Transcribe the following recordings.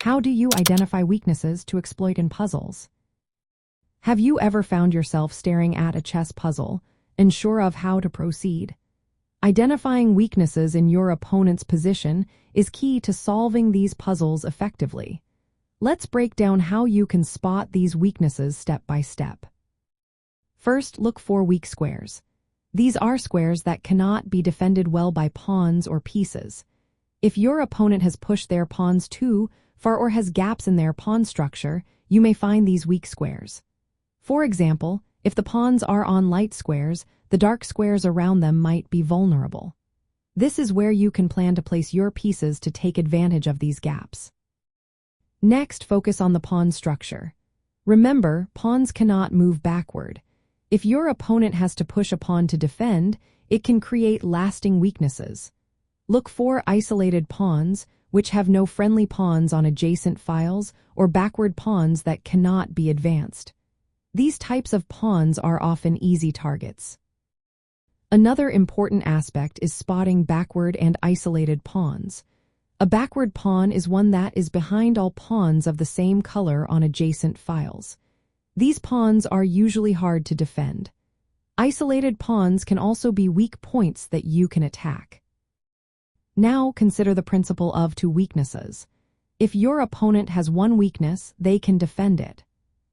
How do you identify weaknesses to exploit in puzzles? Have you ever found yourself staring at a chess puzzle, unsure of how to proceed? Identifying weaknesses in your opponent's position is key to solving these puzzles effectively. Let's break down how you can spot these weaknesses step by step. First, look for weak squares. These are squares that cannot be defended well by pawns or pieces. If your opponent has pushed their pawns too far or has gaps in their pawn structure, you may find these weak squares. For example, if the pawns are on light squares, the dark squares around them might be vulnerable. This is where you can plan to place your pieces to take advantage of these gaps. Next, focus on the pawn structure. Remember, pawns cannot move backward. If your opponent has to push a pawn to defend, it can create lasting weaknesses. Look for isolated pawns, which have no friendly pawns on adjacent files, or backward pawns that cannot be advanced. These types of pawns are often easy targets. Another important aspect is spotting backward and isolated pawns. A backward pawn is one that is behind all pawns of the same color on adjacent files. These pawns are usually hard to defend. Isolated pawns can also be weak points that you can attack. Now consider the principle of two weaknesses. If your opponent has one weakness, they can defend it.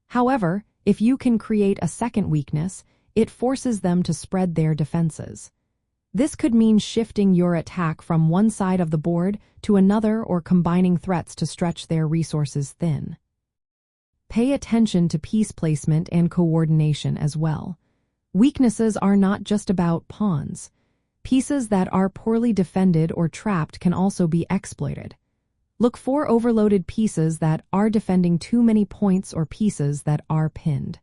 However, if you can create a second weakness, it forces them to spread their defenses. This could mean shifting your attack from one side of the board to another or combining threats to stretch their resources thin. Pay attention to piece placement and coordination as well. Weaknesses are not just about pawns. Pieces that are poorly defended or trapped can also be exploited. Look for overloaded pieces that are defending too many points or pieces that are pinned.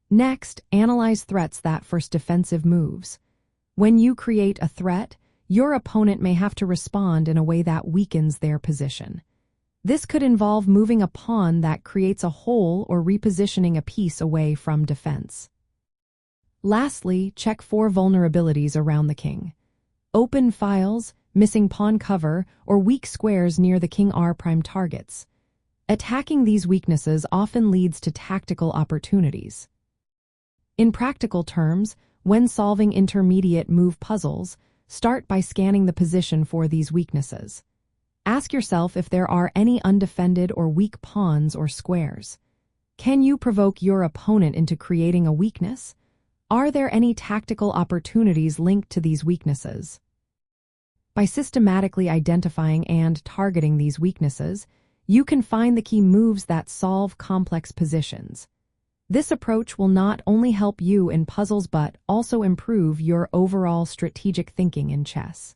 Next, analyze threats that force defensive moves. When you create a threat, your opponent may have to respond in a way that weakens their position. This could involve moving a pawn that creates a hole or repositioning a piece away from defense. Lastly, check for vulnerabilities around the king. Open files, missing pawn cover, or weak squares near the king are prime targets. Attacking these weaknesses often leads to tactical opportunities. In practical terms, when solving intermediate move puzzles, start by scanning the position for these weaknesses. Ask yourself if there are any undefended or weak pawns or squares. Can you provoke your opponent into creating a weakness? Are there any tactical opportunities linked to these weaknesses? By systematically identifying and targeting these weaknesses, you can find the key moves that solve complex positions. This approach will not only help you in puzzles but also improve your overall strategic thinking in chess.